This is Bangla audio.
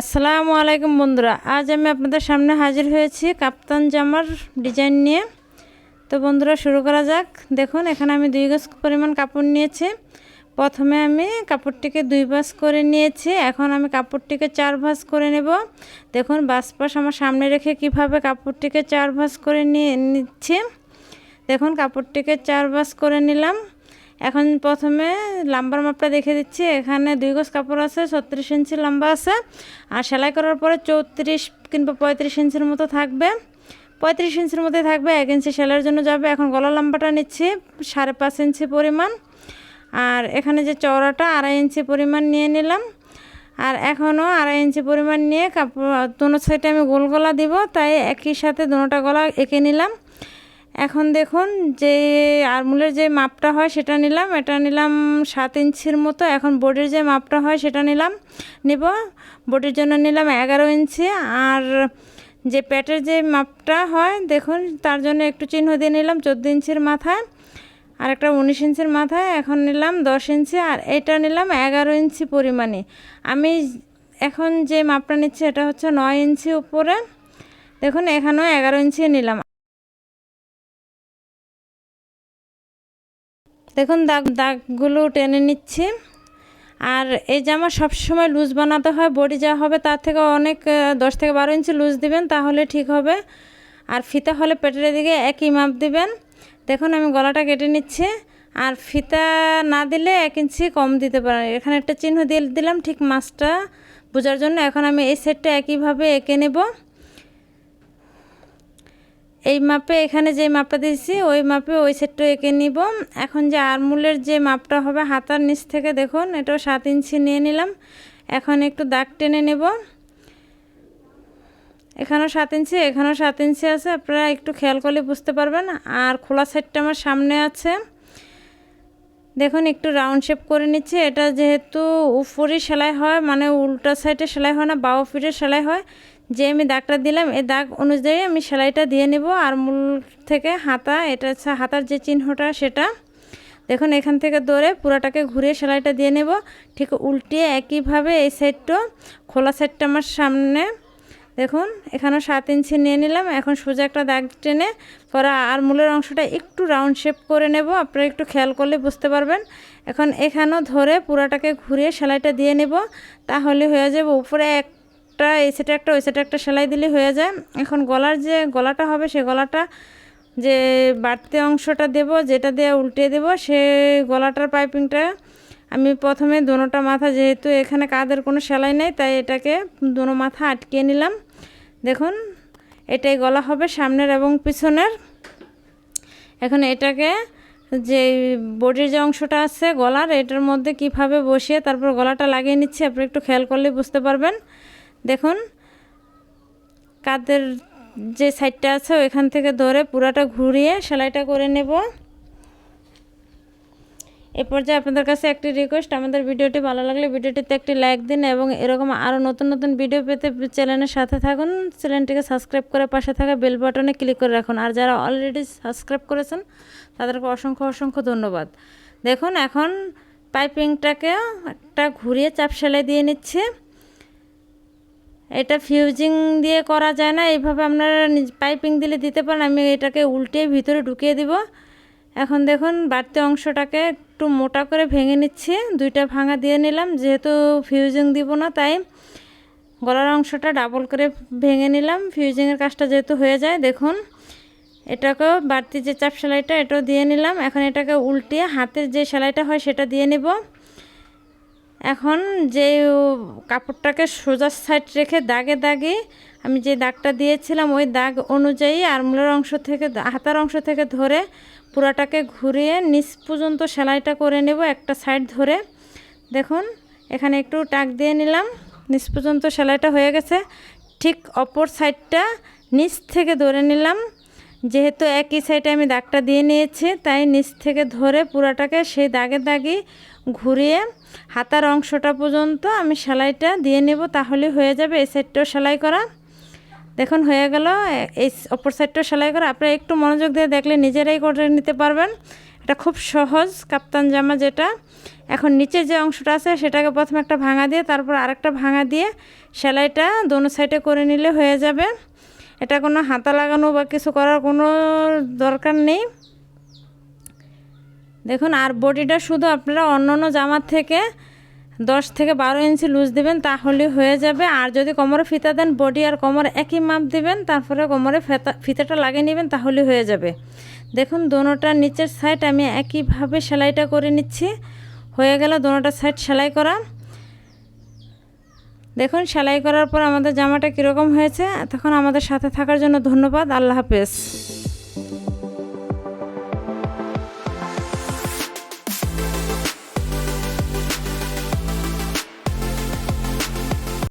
আসসালামু আলাইকুম বন্ধুরা, আজ আমি আপনাদের সামনে হাজির হয়েছি কাপ্তান জামার ডিজাইন নিয়ে। তো বন্ধুরা শুরু করা যাক। দেখুন এখানে আমি 2 গজ পরিমাণ কাপড় নিয়েছি। প্রথমে আমি কাপড়টিকে 2 ভাঁজ করে নিয়েছি। এখন আমি কাপড়টিকে 4 ভাঁজ করে নেব। দেখুন বাস পাশ আমার সামনে রেখে কিভাবে কাপড়টিকে 4 ভাঁজ করে নিচ্ছি। দেখুন কাপড়টিকে 4 ভাঁজ করে নিলাম। এখন প্রথমে লম্বার মাপটা দেখে দিচ্ছি। এখানে 2 গজ কাপড় আছে, 36 ইঞ্চি লম্বা আছে। আর সেলাই করার পরে 34 কিংবা 35 ইঞ্চির মতো থাকবে। 35 ইঞ্চির মধ্যে থাকবে, 1 ইঞ্চি সেলাইয়ের জন্য যাবে। এখন গলা লম্বাটা নিচ্ছি 5.5 ইঞ্চি পরিমাণ। আর এখানে যে চওড়াটা 2.5 ইঞ্চি পরিমাণ নিয়ে নিলাম। আর এখনও 2.5 ইঞ্চি পরিমাণ নিয়ে কাপড় দোনো সাইডে আমি গোল গলা দিব, তাই একই সাথে দোনোটা গলা এঁকে নিলাম। এখন দেখুন যে আরমুলের যে মাপটা হয় সেটা নিলাম, এটা নিলাম 7 ইঞ্চির মতো। এখন বডির যে মাপটা হয় সেটা নিব। বডির জন্য নিলাম 11 ইঞ্চি। আর যে পেটের যে মাপটা হয় দেখুন তার জন্য একটু চিহ্ন দিয়ে নিলাম 14 ইঞ্চির মাথায়, আর একটা 19 ইঞ্চির মাথায়। এখন নিলাম 10 ইঞ্চি, আর এটা নিলাম 11 ইঞ্চি পরিমাণে। আমি এখন যে মাপটা নিচ্ছি এটা হচ্ছে 9 ইঞ্চি উপরে। দেখুন এখানেও 11 ইঞ্চি নিলাম। দেখুন দাগগুলো টেনে নিচ্ছি। আর এই জামা সবসময় লুজ বানাতে হয়, বডি যা হবে তার থেকে অনেক 10 থেকে 12 ইঞ্চি লুজ দিবেন, তাহলে ঠিক হবে। আর ফিতা হলে পেটের দিকে একই মাপ দিবেন। দেখুন আমি গলাটা কেটে নিচ্ছি। আর ফিতা না দিলে 1 ইঞ্চি কম দিতে পারেন। এখানে একটা চিহ্ন দিয়ে দিলাম ঠিক মাছটা বোঝার জন্য। এখন আমি এই সেটটা একইভাবে এঁকে নেব। এই মাপে এখানে যে মাপটা দিয়েছি ওই মাপে ওই সেটটা এঁকে নিব। এখন যে আরমুলের যে মাপটা হবে হাতার নিচ থেকে দেখুন এটাও 7 ইঞ্চি নিয়ে নিলাম। এখন একটু দাগ টেনে নেব। এখানেও 7 ইঞ্চি, এখানেও 7 ইঞ্চি আছে, আপনারা একটু খেয়াল করলে বুঝতে পারবেন। আর খোলা সাইডটা আমার সামনে আছে। দেখুন একটু রাউন্ড শেপ করে নিচ্ছি। এটা যেহেতু উপরে সেলাই হয়, মানে উল্টা সাইডে সেলাই হয় না, বাও পিঠে সেলাই হয়। যে আমি দাগটা দিলাম এই দাগ অনুযায়ী আমি সেলাইটা দিয়ে নেব। আর মূল থেকে হাতা, এটা হচ্ছে হাতার যে চিহ্নটা সেটা। দেখুন এখান থেকে ধরে পুরাটাকে ঘুরিয়ে সেলাইটা দিয়ে নেব। ঠিক উল্টিয়ে একইভাবে এই সাইডটা খোলা সাইডটা আমার সামনে। দেখুন এখানেও 7 ইঞ্চি নিয়ে নিলাম। এখন সোজা একটা দাগ টেনে পরে আরমুলের অংশটা একটু রাউন্ড শেপ করে নেব। আপনারা একটু খেয়াল করলে বুঝতে পারবেন। এখন এখানেও ধরে পুরাটাকে ঘুরিয়ে সেলাইটা দিয়ে নেব, তাহলে হয়ে যাবে। উপরে একটা এই সাইডে একটা ওই সাইডে একটা সেলাই দিলে হয়ে যায়। এখন গলার যে গলাটা হবে সেই গলাটা যে বাড়তি অংশটা দেব, যেটা দিয়ে উল্টে দেব, সেই গলাটার পাইপিংটা আমি প্রথমে দোনোটা মাথা, যেহেতু এখানে কাঁধের কোনো সেলাই নেই তাই এটাকে দোনো মাথা আটকিয়ে নিলাম। দেখুন এটাই গলা হবে সামনের এবং পিছনের। এখন এটাকে যে বডির যে অংশটা আছে গলার, এটার মধ্যে কিভাবে বসিয়ে তারপর গলাটা লাগিয়ে নিচ্ছি, আপনি একটু খেয়াল করলে বুঝতে পারবেন। দেখুন কাঁধের যে সাইডটা আছে ওইখান থেকে ধরে পুরাটা ঘুরিয়ে সেলাইটা করে নেব। এ পর্যায়ে আপনাদের কাছে একটি রিকোয়েস্ট, আমাদের ভিডিওটি ভালো লাগলে ভিডিওটিতে একটি লাইক দিন এবং এরকম আরও নতুন নতুন ভিডিও পেতে চ্যানেলের সাথে থাকুন। চ্যানেলটিকে সাবস্ক্রাইব করে পাশে থাকা বেল বাটনে ক্লিক করে রাখুন। আর যারা অলরেডি সাবস্ক্রাইব করেছেন তাদেরকে অসংখ্য অসংখ্য ধন্যবাদ। দেখুন এখন পাইপিংটাকে একটা ঘুরিয়ে চাপ সেলাই দিয়ে নিচ্ছে। এটা ফিউজিং দিয়ে করা যায় না, এইভাবে আপনারা পাইপিং দিলে দিতে পারেন। আমি এটাকে উল্টে ভিতরে ঢুকিয়ে দিব। এখন দেখুন বাড়তি অংশটাকে একটু মোটা করে ভেঙে নিচ্ছি। 2টা ভাঙা দিয়ে নিলাম, যেহেতু ফিউজিং দিব না তাই গলার অংশটা ডাবল করে ভেঙে নিলাম। ফিউজিংয়ের কাজটা যেহেতু হয়ে যায়। দেখুন এটাকেও বাড়তি যে চাপ সেলাইটা এটাও দিয়ে নিলাম। এখন এটাকে উল্টিয়ে হাতের যে সেলাইটা হয় সেটা দিয়ে নেব। এখন যে কাপড়টাকে সোজা সাইড রেখে দাগে দাগে আমি যে দাগটা দিয়েছিলাম ওই দাগ অনুযায়ী আরমুলের অংশ থেকে হাতার অংশ থেকে ধরে পুরাটাকে ঘুরিয়ে নিচ পর্যন্ত সেলাইটা করে নেব একটা সাইড ধরে। দেখুন এখানে একটু টাক দিয়ে নিলাম, নিচ পর্যন্ত সেলাইটা হয়ে গেছে। ঠিক অপর সাইডটা নিচ থেকে ধরে নিলাম। যেহেতু একই সাইডে আমি দাগটা দিয়ে নিয়েছি তাই নিচ থেকে ধরে পুরাটাকে সেই দাগে দাগে ঘুরিয়ে হাতার অংশটা পর্যন্ত আমি সেলাইটা দিয়ে নেব, তাহলে হয়ে যাবে এই সাইডটাও সেলাই করা। দেখুন হয়ে গেল এই অপর সাইডটাও সেলাই করা। আপনারা একটু মনোযোগ দিয়ে দেখলে নিজেরাই করে নিতে পারবেন। এটা খুব সহজ কাপ্তান জামা, যেটা এখন নিচের যে অংশটা আছে সেটাকে প্রথমে একটা ভাঙা দিয়ে তারপর আরেকটা ভাঙা দিয়ে সেলাইটা দোনো সাইডে করে নিলে হয়ে যাবে। এটা কোনো হাতা লাগানো বা কিছু করার কোনো দরকার নেই। দেখুন, আর বডিটা শুধু আপনারা অন্য জামার থেকে 10 থেকে 12 ইঞ্চি লুজ দিবেন, তাহলে হয়ে যাবে। আর যদি কোমরে ফিতা দেন, বডি আর কোমর একই মাপ দিবেন, তারপরে কোমরে ফিতাটা লাগিয়ে নেবেন, তাহলে হয়ে যাবে। দেখুন, দোনোটা নিচের সাইড আমি একইভাবে সেলাইটা করে নিচ্ছি। হয়ে গেল দোনোটা সাইড সেলাই করা। দেখুন, সেলাই করার পর আমাদের জামাটা কীরকম হয়েছে। তখন আমাদের সাথে থাকার জন্য ধন্যবাদ। আল্লাহ হাফেজ।